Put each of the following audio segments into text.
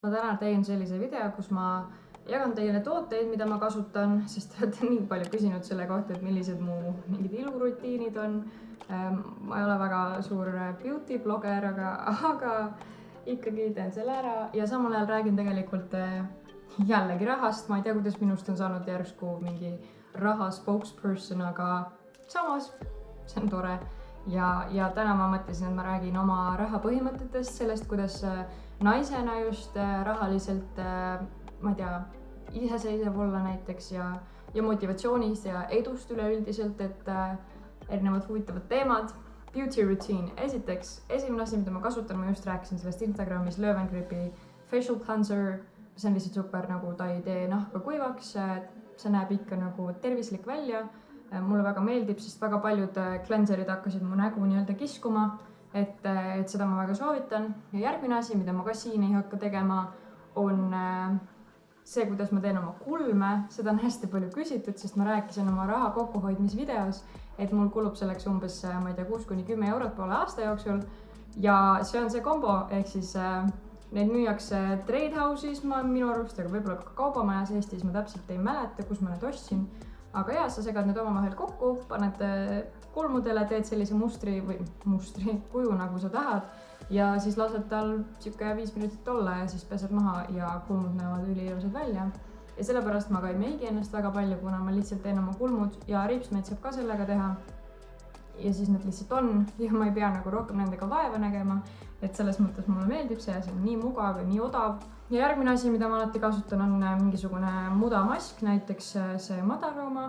Ma täna teen sellise video, kus ma jagan teile tooteid, mida ma kasutan, sest te olete nii palju küsinud selle kohta, et millised mu mingid ilurutiinid on. Ma ei ole väga suur beauty blogger, aga ikkagi teen selle ära ja samal ajal räägin tegelikult jällegi rahast. Ma ei tea, kuidas minust on saanud järsku mingi raha spokesperson, aga samas see on tore. Ja täna ma mõtlesin, et ma räägin oma rahapõhimõtetest, sellest, kuidas naisena just rahaliselt, ma ei tea, iseseisev olla näiteks ja motivatsioonist ja edust üleüldiselt, et erinevad huvitavad teemad. Beauty routine. Esiteks, esimene asi, mida ma kasutan, ma just rääkisin sellest Instagramis, Löwengrippi facial cleanser. See on lihtsalt super, nagu ta ei tee nahka kuivaks, see näeb ikka nagu tervislik välja. Mulle väga meeldib, sest väga paljud cleanserid hakkasid mu nägu nii-öelda kiskuma, et seda ma väga soovitan. Ja järgmine asi, mida ma ka siin ei hakka tegema, on see, kuidas ma teen oma kulme. Seda on hästi palju küsitud, sest ma rääkisin oma raha kokkuhoidmisvideos, et mul kulub selleks umbes, ma ei tea, 6–10 eurot poole aasta jooksul. Ja see on see kombo, ehk siis neid müüakse trade house'is minu arust, aga võib-olla ka kaubamajas Eestis, ma täpselt ei mäleta, kus ma need ostsin. Aga ja, sa segad need omavahel kokku, paned kulmudele, teed sellise mustri kuju, nagu sa tahad. Ja siis lased tal siuke 5 minutit olla ja siis pesed maha ja kulmud näevad üliilusad välja. Ja sellepärast ma ka ei meigi ennast väga palju, kuna ma lihtsalt teen oma kulmud ja ripsmeid saab ka sellega teha. Ja siis need lihtsalt on ja ma ei pea nagu rohkem nendega vaeva nägema. Et selles mõttes mulle meeldib see on nii mugav ja nii odav. Ja järgmine asi, mida ma alati kasutan, on mingisugune mudamask, näiteks see Madaroma.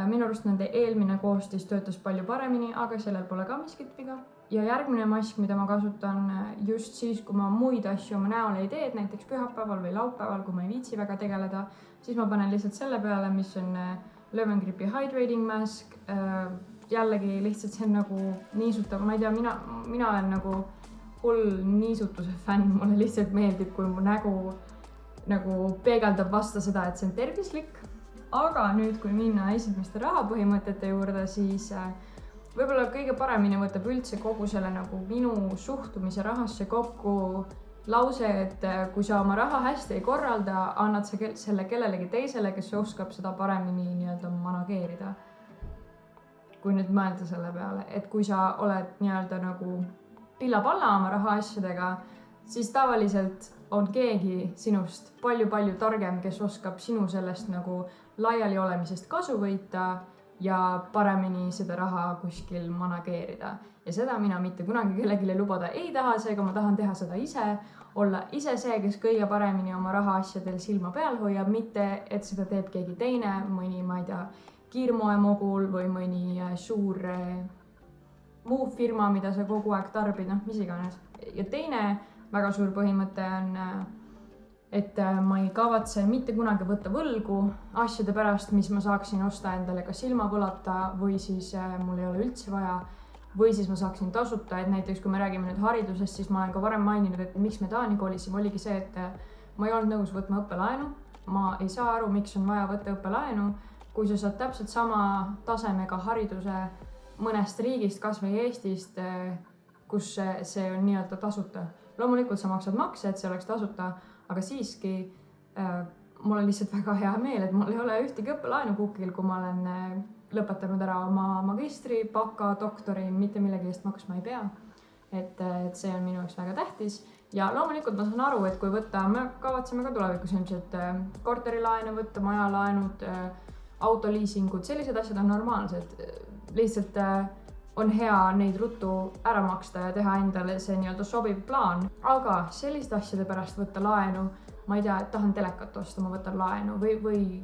Minu arust nende eelmine koostis töötas palju paremini, aga sellel pole ka miskit viga. Ja järgmine mask, mida ma kasutan just siis, kui ma muid asju oma näole ei tee, näiteks pühapäeval või laupäeval, kui ma ei viitsi väga tegeleda, siis ma panen lihtsalt selle peale, mis on Löwengrippi Hydrating Mask. Jällegi lihtsalt see on nagu niisutav, ma ei tea, mina olen nagu hull niisutuse fänn, mulle lihtsalt meeldib, kui mu nägu nagu peegeldab vasta seda, et see on tervislik. Aga nüüd, kui minna esimeste rahapõhimõtete juurde, siis võib-olla kõige paremini võtab üldse kogu selle nagu minu suhtumise rahasse kokku lause, et kui sa oma raha hästi ei korralda, annad sa selle kellelegi teisele, kes oskab seda paremini nii-öelda manageerida. Kui nüüd mõelda selle peale, et kui sa oled nii-öelda nagu pilla-palla oma rahaasjadega, siis tavaliselt on keegi sinust palju-palju targem, kes oskab sinu sellest nagu laiali olemisest kasu võita ja paremini seda raha kuskil manageerida. Ja seda mina mitte kunagi kellelegi lubada ei taha, seega ma tahan teha seda ise, olla ise see, kes kõige paremini oma rahaasjadel silma peal hoiab, mitte et seda teeb keegi teine, mõni, ma ei tea, kiirmoemogul või mõni suur muu firma, mida sa kogu aeg tarbid, mis iganes. Ja teine väga suur põhimõte on, et ma ei kavatse mitte kunagi võtta võlgu asjade pärast, mis ma saaksin osta endale kas ilma võlata või siis mul ei ole üldse vaja või siis ma saaksin tasuta, et näiteks kui me räägime nüüd haridusest, siis ma olen ka varem maininud, et miks me Taani kolisime, oligi see, et ma ei olnud nõus võtma õppelaenu. Ma ei saa aru, miks on vaja võtta õppelaenu, kui sa saad täpselt sama tasemega hariduse mõnest riigist, kas või Eestist, kus see on nii-öelda tasuta. Loomulikult sa maksad makse, et see oleks tasuta, aga siiski mul on lihtsalt väga hea meel, et mul ei ole ühtegi õppelaenu kukil, kui ma olen lõpetanud ära oma magistri, baka, doktori, mitte millegi eest maksma ei pea. Et see on minu jaoks väga tähtis. Ja loomulikult ma saan aru, et kui võtta, me kavatseme ka tulevikus ilmselt korterilaene võtta, majalaenud, autoliisingud, sellised asjad on normaalsed. Lihtsalt on hea neid ruttu ära maksta ja teha endale see nii-öelda sobiv plaan. Aga selliste asjade pärast võtta laenu, ma ei tea, et tahan telekat osta, ma võtan laenu või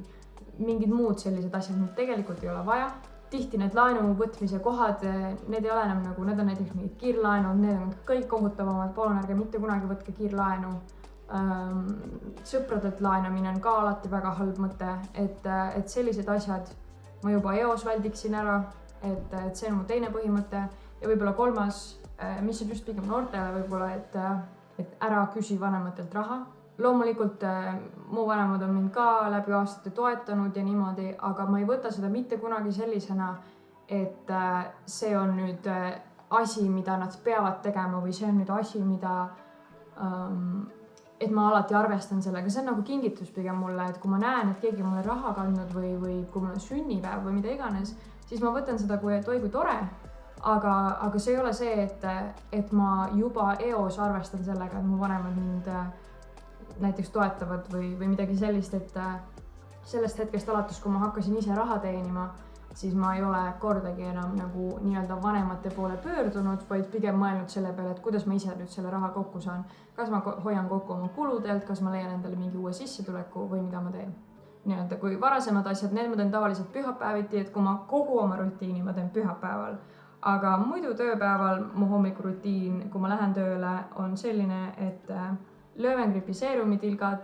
mingid muud sellised asjad, mida tegelikult ei ole vaja. Tihti need laenu võtmise kohad, need ei ole enam nagu, need on näiteks mingid kiirlaenud, need on kõik kohutavamad, palun ärge mitte kunagi võtke kiirlaenu. Sõpradelt laenamine on ka alati väga halb mõte, et sellised asjad ma juba eos väldiksin ära. Et see on mu teine põhimõte ja võib-olla kolmas, mis on just pigem noortele võib-olla, et ära küsi vanematelt raha. Loomulikult mu vanemad on mind ka läbi aastate toetanud ja niimoodi, aga ma ei võta seda mitte kunagi sellisena, et see on nüüd asi, mida nad peavad tegema või see on nüüd asi, mida et ma alati arvestan sellega, see on nagu kingitus pigem mulle, et kui ma näen, et keegi mulle raha kandnud või kui mul on sünnipäev või mida iganes, siis ma võtan seda kui, et oi kui tore, aga see ei ole see, et ma juba eos arvestan sellega, et mu vanemad mind näiteks toetavad või midagi sellist, et sellest hetkest alates, kui ma hakkasin ise raha teenima, siis ma ei ole kordagi enam nagu nii-öelda vanemate poole pöördunud, vaid pigem mõelnud selle peale, et kuidas ma ise nüüd selle raha kokku saan. Kas ma hoian kokku oma kuludelt, kas ma leian endale mingi uue sissetuleku või mida ma teen. Nii-öelda kui varasemad asjad, need ma teen tavaliselt pühapäeviti, et kui ma kogu oma rutiini ma teen pühapäeval. Aga muidu tööpäeval mu hommikurutiin, kui ma lähen tööle, on selline, et Löwengrippi seerumitilgad,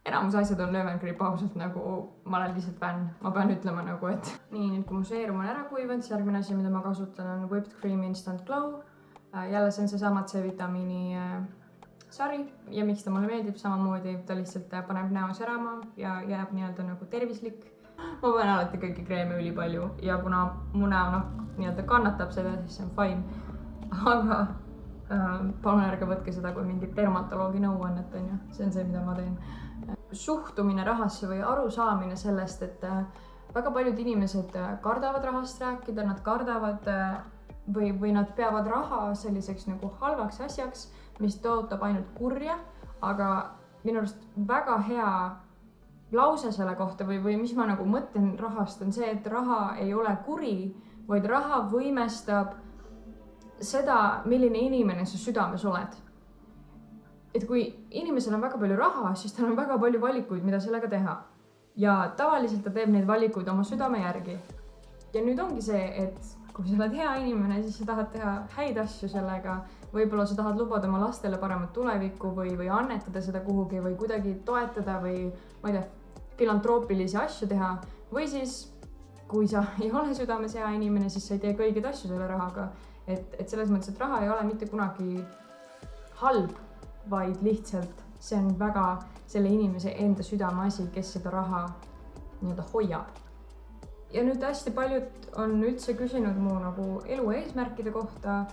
enamus asjad on Löwengrip ausalt nagu, ma olen lihtsalt fänn, ma pean ütlema nagu, et nii, nüüd kui mu seerum on ära kuivanud, siis järgmine asi, mida ma kasutan on Whipped Cream Instant Glow. Jälle see on seesama C-vitamiini sari ja miks ta mulle meeldib samamoodi, ta lihtsalt paneb näo särama ja jääb nii-öelda nagu tervislik. Ma panen alati kõiki kreeme ülipalju ja kuna mu näo nii-öelda kannatab seda, siis see on fine. Aga palun ärge võtke seda kui mingit dermatoloogi nõuannet, on ju, see on see, mida ma teen. Suhtumine rahasse või arusaamine sellest, et väga paljud inimesed kardavad rahast rääkida, nad kardavad või nad peavad raha selliseks nagu halvaks asjaks, mis tootab ainult kurja, aga minu arust väga hea lause selle kohta või mis ma nagu mõtlen rahast on see, et raha ei ole kuri, vaid raha võimestab seda, milline inimene sa südames oled. Et kui inimesel on väga palju raha, siis tal on väga palju valikuid, mida sellega teha. Ja tavaliselt ta teeb neid valikuid oma südame järgi. Ja nüüd ongi see, et kui sa oled hea inimene, siis sa tahad teha häid asju sellega. Võib-olla sa tahad lubada oma lastele paremat tulevikku või annetada seda kuhugi või kuidagi toetada või ma ei tea, filantroopilisi asju teha. Või siis, kui sa ei ole südames hea inimene, siis sa ei tee kõigeid asju selle rahaga. Et selles mõttes, et raha ei ole mitte kunagi halb, vaid lihtsalt see on väga selle inimese enda südame asi, kes seda raha nii-öelda hoiab. Ja nüüd hästi paljud on üldse küsinud mu nagu elu eesmärkide kohta.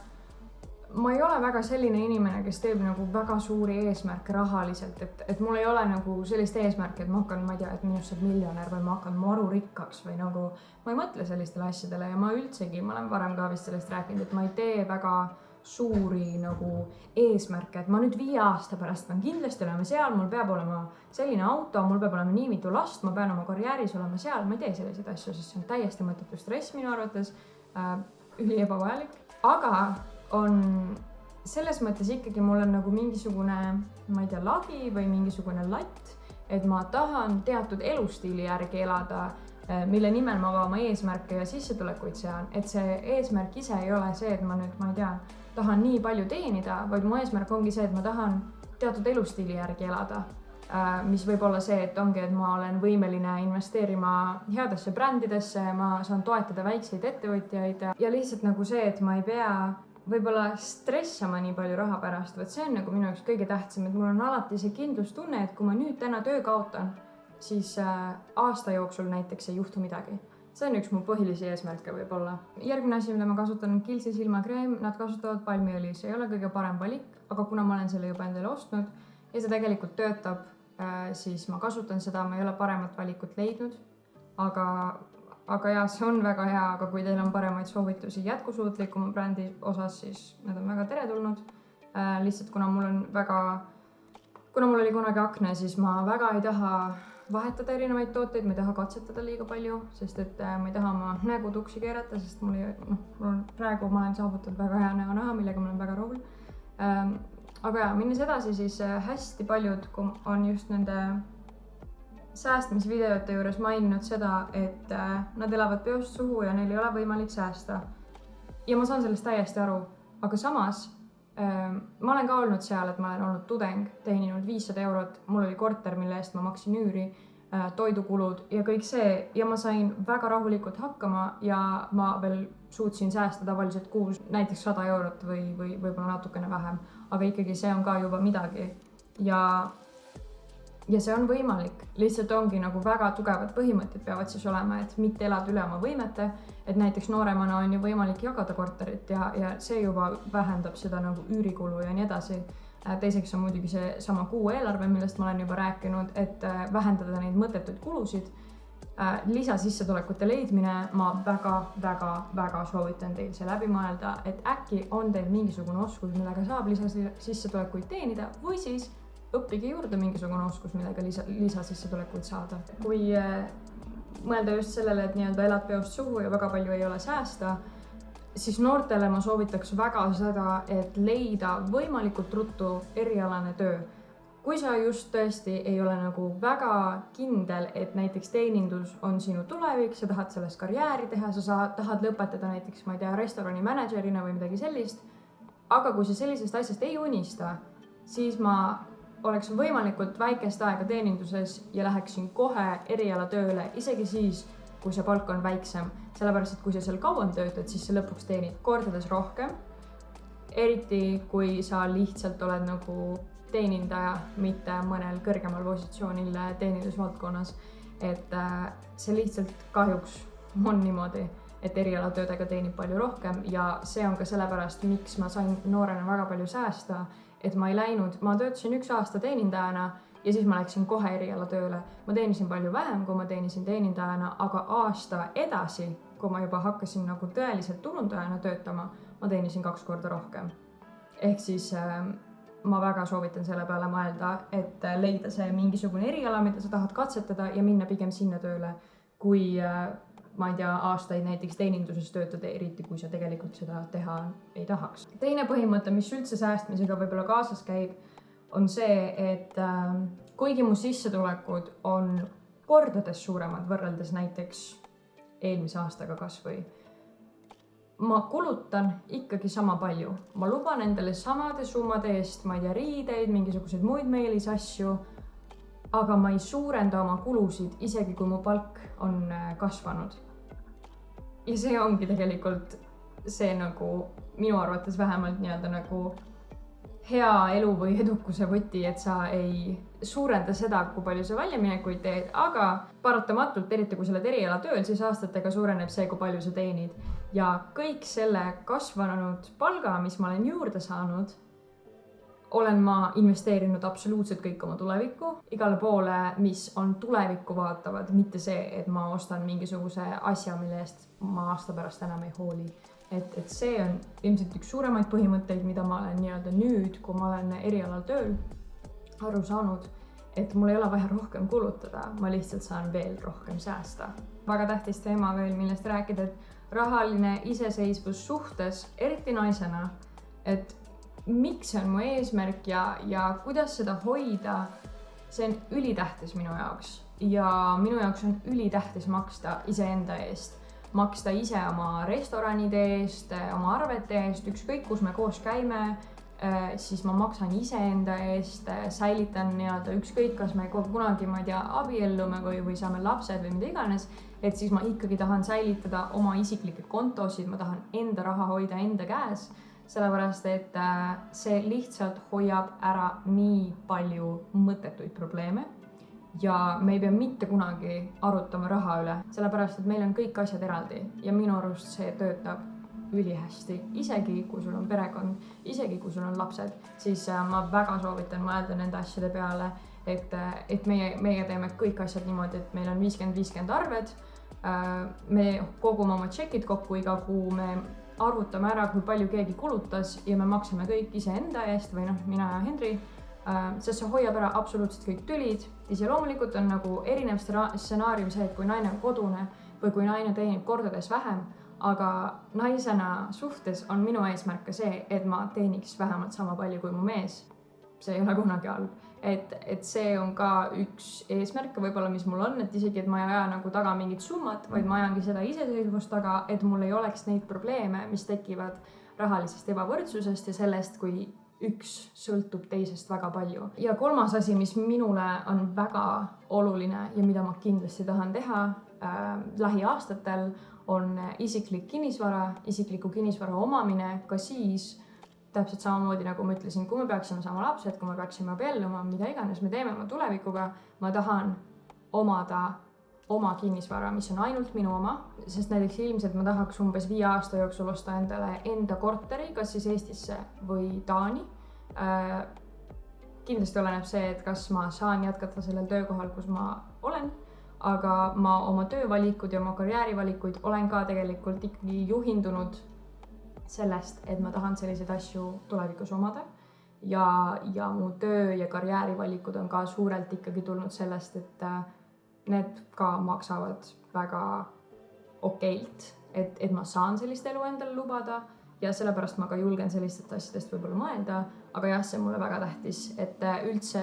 Ma ei ole väga selline inimene, kes teeb nagu väga suuri eesmärke rahaliselt, et mul ei ole nagu sellist eesmärki, et ma hakkan, ma ei tea, et minust saab miljonär või ma hakkan maru rikkaks või nagu ma ei mõtle sellistele asjadele ja ma üldsegi, ma olen varem ka vist sellest rääkinud, et ma ei tee väga suuri nagu eesmärke, et ma nüüd 5 aasta pärast pean kindlasti olema seal, mul peab olema selline auto, mul peab olema nii mitu last, ma pean oma karjääris olema seal, ma ei tee selliseid asju, sest see on täiesti mõttetu stress minu arvates, üli ebavajalik, aga on selles mõttes ikkagi mul on nagu mingisugune, ma ei tea, lagi või mingisugune latt, et ma tahan teatud elustiili järgi elada, mille nimel ma ka oma eesmärke ja sissetulekuid sean, et see eesmärk ise ei ole see, et ma nüüd, ma ei tea, tahan nii palju teenida, vaid mu eesmärk ongi see, et ma tahan teatud elustiili järgi elada, mis võib olla see, et ongi, et ma olen võimeline investeerima headesse brändidesse, ma saan toetada väikseid ettevõtjaid ja lihtsalt nagu see, et ma ei pea võib-olla stressama nii palju raha pärast, vaid see on nagu minu jaoks kõige tähtsam, et mul on alati see kindlustunne, et kui ma nüüd täna töö kaotan, siis aasta jooksul näiteks ei juhtu midagi. See on üks mu põhilisi eesmärke võib-olla. Järgmine asi, mida ma kasutan on Kiehl's silmakreem, nad kasutavad palmiõli, see ei ole kõige parem valik, aga kuna ma olen selle juba endale ostnud ja see tegelikult töötab, siis ma kasutan seda, ma ei ole paremat valikut leidnud, aga jah, see on väga hea, aga kui teil on paremaid soovitusi jätkusuutlikuma brändi osas, siis need on väga teretulnud. Lihtsalt kuna mul oli kunagi akne, siis ma väga ei taha vahetada erinevaid tooteid, ma ei taha katsetada liiga palju, sest et ma ei taha oma nägu tuksi keerata, sest praegu ma olen saavutanud väga hea näonaha, millega ma olen väga rahul. Aga jah, minnes edasi, siis hästi paljud on just nende säästmisvideote juures maininud seda, et nad elavad peost suhu ja neil ei ole võimalik säästa. Ja ma saan sellest täiesti aru, aga samas ma olen ka olnud seal, et ma olen olnud tudeng, teeninud 500 €, mul oli korter, mille eest ma maksin üüri, toidukulud ja kõik see ja ma sain väga rahulikult hakkama ja ma veel suutsin säästa tavaliselt kuus näiteks 100 € või võib-olla natukene vähem, aga ikkagi see on ka juba midagi ja see on võimalik, lihtsalt ongi nagu väga tugevad põhimõtted peavad siis olema, et mitte elada üle oma võimete, et näiteks nooremana on ju võimalik jagada korterit ja see juba vähendab seda nagu üürikulu ja nii edasi. teiseks on muidugi see sama kuueelarve, millest ma olen juba rääkinud, et vähendada neid mõttetuid kulusid. Lisasissetulekute leidmine, ma väga soovitan teil see läbi mõelda, et äkki on teil mingisugune oskus, millega saab lisasissetulekuid teenida või siis õppige juurde mingisugune oskus, millega lisasissetulekuid saada. Kui mõelda just sellele, et nii-öelda elad peost suhu ja väga palju ei ole säästa, siis noortele ma soovitaks väga seda, et leida võimalikult ruttu erialane töö. Kui sa just tõesti ei ole nagu väga kindel, et näiteks teenindus on sinu tulevik, sa tahad sellest karjääri teha, sa tahad lõpetada näiteks, ma ei tea, restorani managerina või midagi sellist, aga kui sa sellisest asjast ei unista, siis ma oleks võimalikult väikest aega teeninduses ja läheksin kohe erialatööle, isegi siis, kui see palk on väiksem. Sellepärast, et kui sa seal kauem töötad, siis sa lõpuks teenid kordades rohkem. Eriti, kui sa lihtsalt oled nagu teenindaja, mitte mõnel kõrgemal positsioonil teenindusvaldkonnas. Et see lihtsalt kahjuks on niimoodi, et erialatöödega teenib palju rohkem ja see on ka sellepärast, miks ma sain noorena väga palju säästa, et ma ei läinud, ma töötasin 1 aasta teenindajana ja siis ma läksin kohe erialatööle. Ma teenisin palju vähem, kui ma teenisin teenindajana, aga aasta edasi, kui ma juba hakkasin nagu tõeliselt turundajana töötama, ma teenisin 2 korda rohkem. Ehk siis ma väga soovitan selle peale mõelda, et leida see mingisugune eriala, mida sa tahad katsetada ja minna pigem sinna tööle, kui ma ei tea, aastaid näiteks teeninduses töötada, eriti kui sa tegelikult seda teha ei tahaks. Teine põhimõte, mis üldse säästmisega võib-olla kaasas käib, on see, et kuigi mu sissetulekud on kordades suuremad võrreldes näiteks eelmise aastaga kasvõi, ma kulutan ikkagi sama palju. Ma luban endale samade summade eest, ma ei tea, riideid, mingisuguseid muid meelisasju, aga ma ei suurenda oma kulusid, isegi kui mu palk on kasvanud. Ja see ongi tegelikult see nagu minu arvates vähemalt nii-öelda nagu hea elu või edukuse võti, et sa ei suurenda seda, kui palju sa väljaminekuid teed, aga paratamatult, eriti kui sa oled erialatööl, siis aastatega suureneb see, kui palju sa teenid. Ja kõik selle kasvanud palga, mis ma olen juurde saanud, olen ma investeerinud absoluutselt kõik oma tulevikku, igale poole, mis on tulevikku vaatavad, mitte see, et ma ostan mingisuguse asja, mille eest ma aasta pärast enam ei hooli. Et see on ilmselt üks suuremaid põhimõtteid, mida ma olen nii-öelda nüüd, kui ma olen erialal tööl aru saanud, et mul ei ole vaja rohkem kulutada, ma lihtsalt saan veel rohkem säästa. Väga tähtis teema veel, millest rääkida, et rahaline iseseisvus suhtes, eriti naisena, et miks see on mu eesmärk ja kuidas seda hoida, see on ülitähtis minu jaoks. Ja minu jaoks on ülitähtis maksta iseenda eest. Maksta ise oma restoranide eest, oma arvete eest, ükskõik kus me koos käime, siis ma maksan iseenda eest, säilitan nii-öelda ükskõik, kas me kunagi, ma ei tea, abiellume või saame lapsed või mida iganes, et siis ma ikkagi tahan säilitada oma isiklikke kontosid, ma tahan enda raha hoida enda käes, sellepärast et see lihtsalt hoiab ära nii palju mõttetuid probleeme. Ja me ei pea mitte kunagi arutama raha üle, sellepärast et meil on kõik asjad eraldi ja minu arust see töötab ülihästi. Isegi kui sul on perekond, isegi kui sul on lapsed, siis ma väga soovitan mõelda nende asjade peale, et meie teeme kõik asjad niimoodi, et meil on 50-50 arved. Me kogume oma tšekid kokku iga kuu, me arvutame ära, kui palju keegi kulutas ja me maksame kõik iseenda eest või mina ja Henri. Sest see hoiab ära absoluutselt kõik tülid. Ja loomulikult on nagu erinev stsenaarium see, et kui naine on kodune või kui naine teenib kordades vähem, aga naisena suhtes on minu eesmärk ka see, et ma teeniks vähemalt sama palju kui mu mees. See ei ole kunagi halb. Et see on ka üks eesmärk võib-olla, mis mul on, et isegi, et ma ei aja nagu taga mingit summat, vaid ma ajangi seda iseseisvust taga, et mul ei oleks neid probleeme, mis tekivad rahalisest ebavõrdsusest ja sellest, kui üks sõltub teisest väga palju. Ja kolmas asi, mis minule on väga oluline ja mida ma kindlasti tahan teha lähiaastatel, on isiklik kinnisvara, isikliku kinnisvara omamine ka siis, täpselt samamoodi nagu ma ütlesin, kui me peaksime saama lapsed, kui me peaksime abielluma, mida iganes me teeme oma tulevikuga, ma tahan omada oma kinnisvara, mis on ainult minu oma, sest näiteks ilmselt ma tahaks umbes 5 aasta jooksul osta endale enda korteri, kas siis Eestisse või Taani. kindlasti oleneb see, et kas ma saan jätkata sellel töökohal, kus ma olen, aga ma oma töövalikud ja oma karjäärivalikuid olen ka tegelikult ikkagi juhindunud sellest, et ma tahan selliseid asju tulevikus omada ja mu töö ja karjäärivalikud on ka suurelt ikkagi tulnud sellest, et need ka maksavad väga okeilt, et ma saan sellist elu endale lubada ja sellepärast ma ka julgen sellistest asjadest võib-olla mõelda, aga jah, see on mulle väga tähtis, et üldse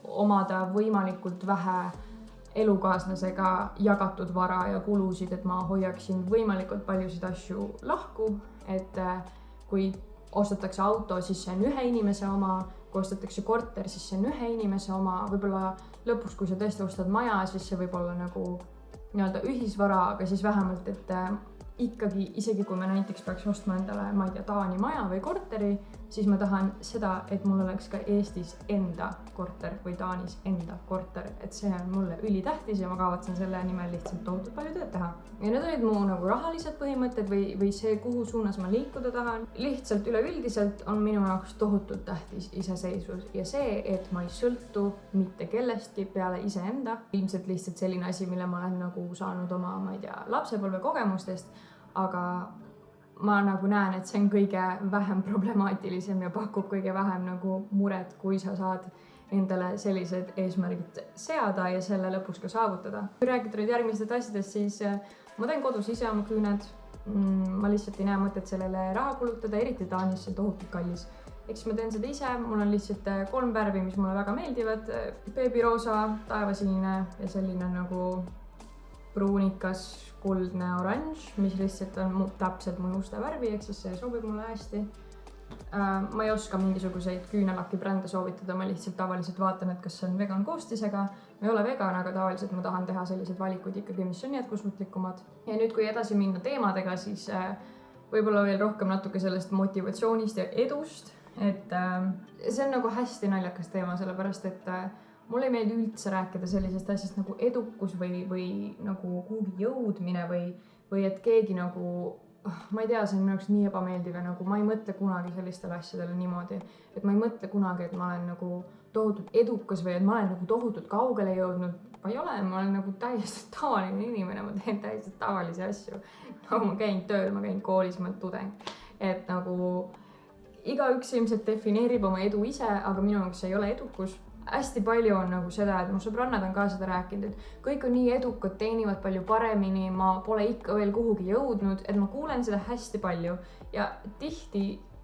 omada võimalikult vähe elukaaslasega jagatud vara ja kulusid, et ma hoiaksin võimalikult paljusid asju lahku, et kui ostetakse auto, siis see on ühe inimese oma, kui ostetakse korter, siis see on ühe inimese oma, võib-olla lõpuks, kui sa tõesti ostad maja, siis see võib olla nagu nii-öelda ühisvara, aga siis vähemalt, et ikkagi, isegi kui me näiteks peaks ostma endale, ma ei tea, Taani maja või korteri, siis ma tahan seda, et mul oleks ka Eestis enda korter või Taanis enda korter, et see on mulle ülitähtis ja ma kavatsen selle nimel lihtsalt tohutult palju tööd teha. Ja need olid mu nagu rahalised põhimõtted või see, kuhu suunas ma liikuda tahan. Lihtsalt üleüldiselt on minu jaoks tohutult tähtis iseseisvus ja see, et ma ei sõltu mitte kellestki peale iseenda. Ilmselt lihtsalt selline asi, mille ma olen nagu saanud oma, ma ei tea, lapsepõlve kogemustest, aga ma nagu näen, et see on kõige vähem problemaatilisem ja pakub kõige vähem nagu muret, kui sa saad endale sellised eesmärgid seada ja selle lõpuks ka saavutada. Kui rääkida nüüd järgmistest asjadest, siis ma teen kodus ise oma küüned. Ma lihtsalt ei näe mõtet sellele raha kulutada, eriti Taanis see tohutult kallis. Eks ma teen seda ise, mul on lihtsalt 3 värvi, mis mulle väga meeldivad. Beebiroosa, taevasinine ja selline nagu pruunikas kuldne oranž, mis lihtsalt on täpselt mu juuste värvi, ehk siis see sobib mulle hästi. Ma ei oska mingisuguseid küünelaki brände soovitada, ma lihtsalt tavaliselt vaatan, et kas see on vegan koostisega. Ma ei ole vegan, aga tavaliselt ma tahan teha sellised valikud ikkagi, mis on jätkusuutlikumad. Ja nüüd, kui edasi minna teemadega, siis võib-olla veel rohkem natuke sellest motivatsioonist ja edust. Et see on nagu hästi naljakas teema, sellepärast et mulle ei meeldi üldse rääkida sellisest asjast nagu edukus või nagu kuhugi jõudmine või et keegi nagu, ma ei tea, see on minu jaoks nii ebameeldiv ja nagu ma ei mõtle kunagi sellistele asjadele niimoodi, et ma ei mõtle kunagi, et ma olen nagu tohutult edukas või et ma olen nagu tohutult kaugele jõudnud. Ma ei ole, ma olen nagu täiesti tavaline inimene, ma teen täiesti tavalisi asju. Nagu ma käin tööl, ma käin koolis, ma olen tudeng. Et nagu igaüks ilmselt defineerib oma edu ise, aga minu jaoks ei ole edukus. Hästi palju on nagu seda, et mu sõbrannad on ka seda rääkinud, et kõik on nii edukad, teenivad palju paremini, ma pole ikka veel kuhugi jõudnud, et ma kuulen seda hästi palju ja tihti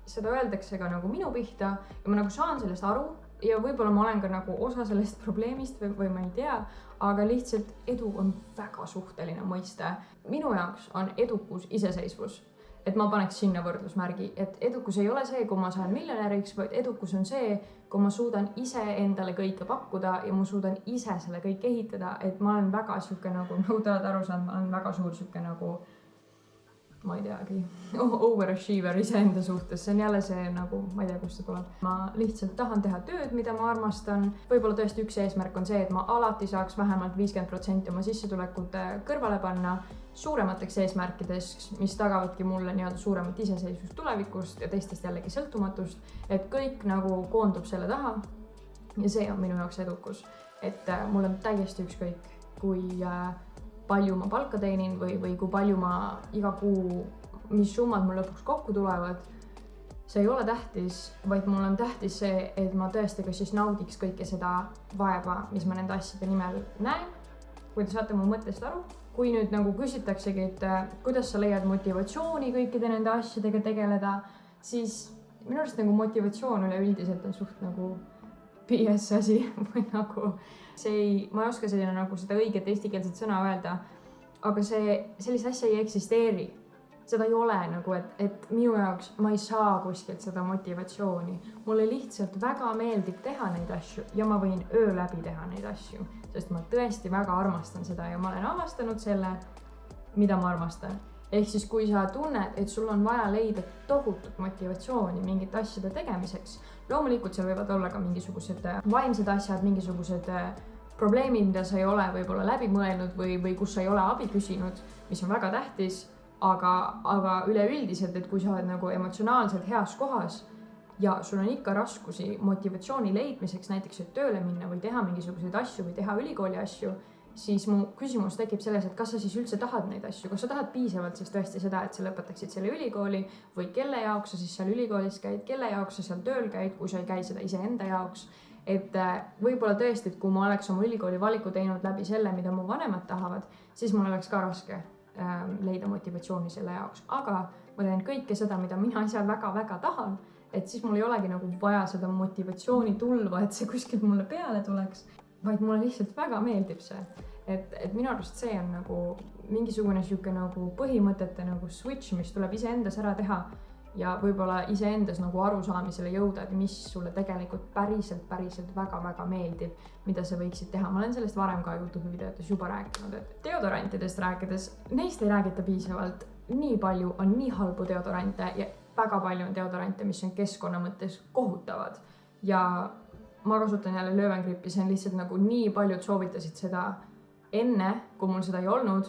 seda öeldakse ka nagu minu pihta ja ma nagu saan sellest aru ja võib-olla ma olen ka nagu osa sellest probleemist või ma ei tea, aga lihtsalt edu on väga suhteline mõiste. Minu jaoks on edukus iseseisvus. Et ma paneks sinna võrdlusmärgi, et edukus ei ole see, kui ma saan miljonäriks, vaid edukus on see, kui ma suudan ise endale kõike pakkuda ja ma suudan ise selle kõik ehitada, et ma olen väga siuke nagu, nagu te olete aru saanud, ma olen väga suur siuke nagu, ma ei teagi, overachiever iseenda suhtes, see on jälle see nagu, ma ei tea, kust see tuleb. Ma lihtsalt tahan teha tööd, mida ma armastan. Võib-olla tõesti üks eesmärk on see, et ma alati saaks vähemalt 50% oma sissetulekut kõrvale panna suuremateks eesmärkideks, mis tagavadki mulle nii-öelda suuremat iseseisvust tulevikust ja teistest jällegi sõltumatust, et kõik nagu koondub selle taha ja see on minu jaoks edukus, et mul on täiesti ükskõik, kui palju ma palka teenin või kui palju ma iga kuu, mis summad mul lõpuks kokku tulevad, see ei ole tähtis, vaid mul on tähtis see, et ma tõesti kas siis naudiks kõike seda vaeva, mis ma nende asjade nimel näen, kui te saate mu mõttest aru. Kui nüüd nagu küsitaksegi, et kuidas sa leiad motivatsiooni kõikide nende asjadega tegeleda, siis minu arust nagu motivatsioon üleüldiselt on suht nagu BS asi või nagu ma ei oska selline nagu seda õiget eestikeelset sõna öelda, aga sellise asja ei eksisteeri. Seda ei ole nagu, et minu jaoks ma ei saa kuskilt seda motivatsiooni. Mulle lihtsalt väga meeldib teha neid asju ja ma võin öö läbi teha neid asju, sest ma tõesti väga armastan seda ja ma olen avastanud selle, mida ma armastan. Ehk siis, kui sa tunned, et sul on vaja leida tohutut motivatsiooni mingite asjade tegemiseks, loomulikult seal võivad olla ka mingisugused vaimsed asjad, mingisugused probleemid, mida sa ei ole võib-olla läbi mõelnud või kus sa ei ole abi küsinud, mis on väga tähtis. Aga üleüldiselt, et kui sa oled nagu emotsionaalselt heas kohas, ja sul on ikka raskusi motivatsiooni leidmiseks, näiteks et tööle minna või teha mingisuguseid asju või teha ülikooli asju, siis mu küsimus tekib selles, et kas sa siis üldse tahad neid asju, kas sa tahad piisavalt siis tõesti seda, et sa lõpetaksid selle ülikooli või kelle jaoks sa siis seal ülikoolis käid, kelle jaoks sa seal tööl käid, kui sa ei käi seda iseenda jaoks. Et võib-olla tõesti, et kui ma oleks oma ülikooli valiku teinud läbi selle, mida mu vanemad tahavad, siis mul oleks ka raske leida motivatsiooni selle jaoks, aga ma teen kõike seda, mida mina ise väga-väga tahan, et siis mul ei olegi nagu vaja seda motivatsiooni tulva, et see kuskilt mulle peale tuleks, vaid mulle lihtsalt väga meeldib see. Et minu arust see on nagu mingisugune siuke nagu põhimõtete nagu switch, mis tuleb iseendas ära teha ja võib-olla iseendas nagu arusaamisele jõuda, et mis sulle tegelikult päriselt väga-väga meeldib, mida sa võiksid teha. Ma olen sellest varem ka YouTube videotes juba rääkinud, et deodorantidest rääkides, neist ei räägita piisavalt. Nii palju on nii halbu deodorante ja väga palju on deodorante, mis on keskkonna mõttes kohutavad. Ja ma kasutan jälle Löwengrippi, see on lihtsalt nagu nii paljud soovitasid seda enne, kui mul seda ei olnud.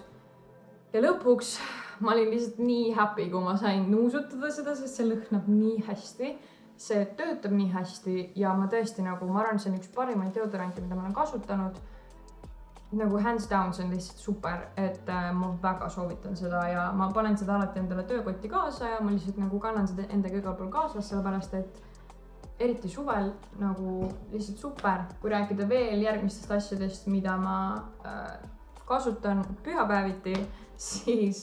Ja lõpuks ma olin lihtsalt nii happy, kui ma sain nuusutada seda, sest see lõhnab nii hästi. See töötab nii hästi ja ma tõesti nagu, ma arvan, see on üks parimaid deodorante, mida ma olen kasutanud. Nagu hands down, see on lihtsalt super, et ma väga soovitan seda ja ma panen seda alati endale töökotti kaasa ja ma lihtsalt nagu kannan seda endaga igal pool kaasas, sellepärast et eriti suvel nagu lihtsalt super. Kui rääkida veel järgmistest asjadest, mida ma kasutan pühapäeviti, siis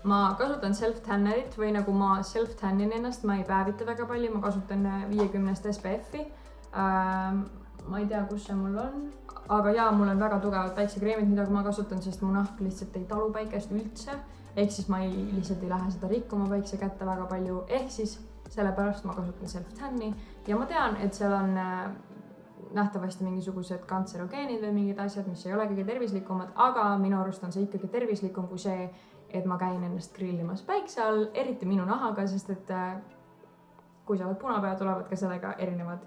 ma kasutan self-tannerit või nagu ma self-tannin ennast, ma ei päevita väga palju, ma kasutan 50 SPF-i. Ma ei tea, kus see mul on, aga jaa, mul on väga tugevad päiksekreemid, mida ma kasutan, sest mu nahk lihtsalt ei talu päikest üldse. Ehk siis ma lihtsalt ei lähe seda rikkuma päikse kätte väga palju, ehk siis sellepärast ma kasutan self-tanni ja ma tean, et seal on nähtavasti mingisugused kantserogeenid või mingid asjad, mis ei ole kõige tervislikumad, aga minu arust on see ikkagi tervislikum kui see, et ma käin ennast grillimas päikse all, eriti minu nahaga, sest et kui sa oled punapea, tulevad ka sellega erinevad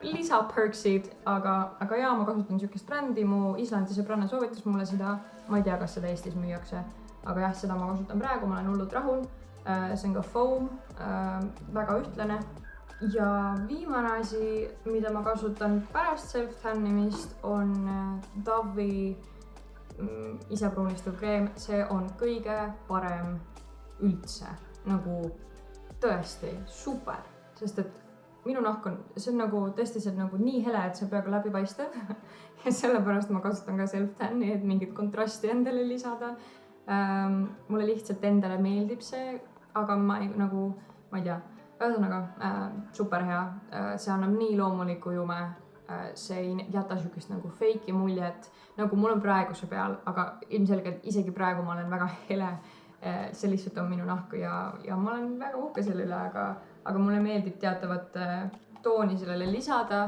lisaperksid, aga jaa, ma kasutan niisugust brändi, mu Islandi sõbranna soovitas mulle seda, ma ei tea, kas seda Eestis müüakse, aga jah, seda ma kasutan praegu, ma olen hullult rahul, see on ka foam, väga ühtlane. Ja viimane asi, mida ma kasutan pärast self-tannimist, on Dove'i isepruunistuv kreem, see on kõige parem üldse, nagu tõesti super, sest et minu nahk on, see on nagu tõesti see nagu nii hele, et see peaaegu läbipaistev ja sellepärast ma kasutan ka self-tanni, et mingit kontrasti endale lisada. Mulle lihtsalt endale meeldib see, aga ma ei tea, ühesõnaga super hea, see annab nii loomuliku jume, see ei jäta sihukest nagu feiki muljet, nagu mul on praeguse peal, aga ilmselgelt isegi praegu ma olen väga hele, see lihtsalt on minu nahku ja ma olen väga uhke selle üle, aga mulle meeldib teatavat tooni sellele lisada,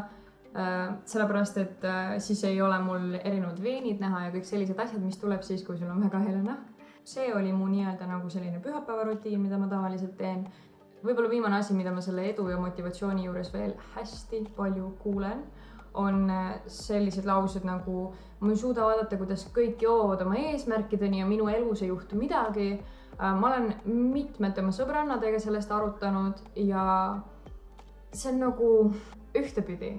sellepärast et siis ei ole mul erinevad veenid näha ja kõik sellised asjad, mis tuleb siis, kui sul on väga hele nahk. See oli mu nii-öelda nagu selline pühapäevarutiin, mida ma tavaliselt teen. Võib-olla viimane asi, mida ma selle edu ja motivatsiooni juures veel hästi palju kuulen, on sellised laused nagu ma ei suuda vaadata, kuidas kõik jõuavad oma eesmärkideni ja minu elus ei juhtu midagi. Ma olen mitmete oma sõbrannadega sellest arutanud ja see on nagu ühtepidi.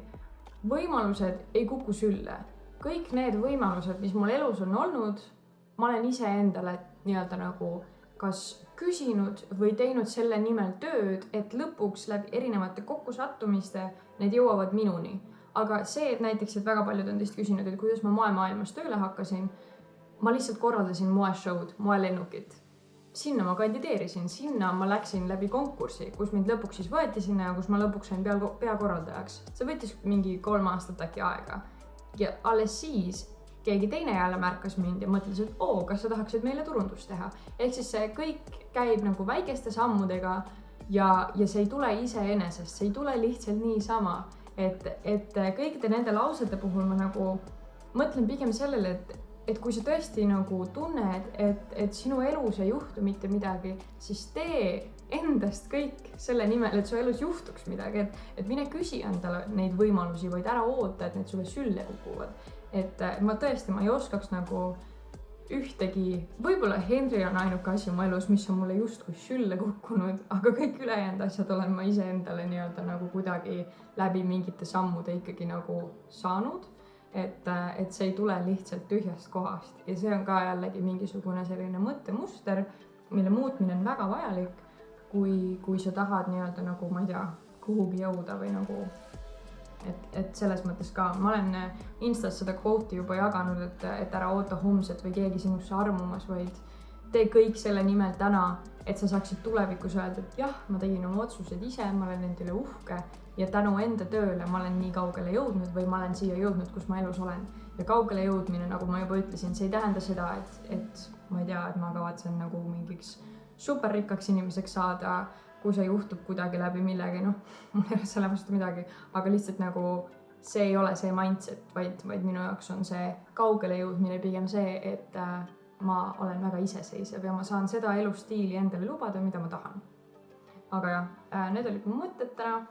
Võimalused ei kuku sülle. Kõik need võimalused, mis mul elus on olnud, ma olen ise endale nii-öelda nagu kas küsinud või teinud selle nimel tööd, et lõpuks läbi erinevate kokkusattumiste need jõuavad minuni. Aga see, et näiteks, et väga paljud on teist küsinud, et kuidas ma moemaailmas tööle hakkasin, ma lihtsalt korraldasin moeshow'd, moelennukit. Sinna ma kandideerisin, sinna ma läksin läbi konkursi, kus mind lõpuks siis võeti sinna ja kus ma lõpuks sain peakorraldajaks. See võttis mingi 3 aastat äkki aega. Ja alles siis keegi teine jälle märkas mind ja mõtles, et kas sa tahaksid meile turundust teha. Ehk siis see kõik käib nagu väikeste sammudega ja see ei tule iseenesest, see ei tule lihtsalt niisama. Et kõikide nende lausete puhul ma nagu mõtlen pigem sellele, et kui sa tõesti nagu tunned, et sinu elus ei juhtu mitte midagi, siis tee endast kõik selle nimel, et su elus juhtuks midagi, et mine küsi endale neid võimalusi, vaid ära oota, et need sulle sülle kukuvad. Et ma tõesti, ma ei oskaks nagu ühtegi, võib-olla Henri on ainuke asi mu elus, mis on mulle justkui sülle kukkunud, aga kõik ülejäänud asjad olen ma iseendale nii-öelda nagu kuidagi läbi mingite sammude ikkagi nagu saanud. Et see ei tule lihtsalt tühjast kohast ja see on ka jällegi mingisugune selline mõttemuster, mille muutmine on väga vajalik, kui sa tahad nii-öelda nagu, ma ei tea, kuhugi jõuda või nagu et selles mõttes ka, ma olen Instas seda quote'i juba jaganud, et ära oota homset või keegi sinusse armumas, vaid tee kõik selle nimel täna, et sa saaksid tulevikus öelda, et jah, ma tegin oma otsused ise, ma olen nende üle uhke ja tänu enda tööle ma olen nii kaugele jõudnud või ma olen siia jõudnud, kus ma elus olen. Ja kaugele jõudmine, nagu ma juba ütlesin, see ei tähenda seda, et ma ei tea, et ma kavatsen nagu mingiks superrikkaks inimeseks saada, kui see juhtub kuidagi läbi millegi, noh, mul ei ole selle vastu midagi, aga lihtsalt nagu see ei ole see mindset, vaid minu jaoks on see kaugele jõudmine pigem see, et ma olen väga iseseisev ja ma saan seda elustiili endale lubada, mida ma tahan. Aga jah, need olid mu mõtted täna.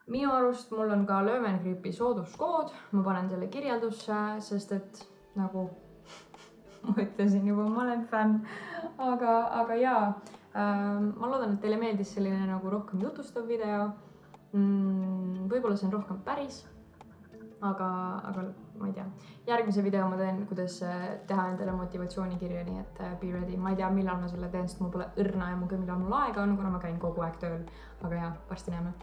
Minu arust mul on ka Löwengripi sooduskood, ma panen selle kirjeldusse, sest et nagu ma ütlesin juba, ma olen fänn, aga jaa, ma loodan, et teile meeldis selline nagu rohkem jutustav video. Võib-olla see on rohkem päris, aga ma ei tea. Järgmise video ma teen, kuidas teha endale motivatsioonikirja, nii et be ready. Ma ei tea, millal ma selle teen, sest mul pole õrna ja millal mul aega on, kuna ma käin kogu aeg tööl. Aga jah, varsti näeme.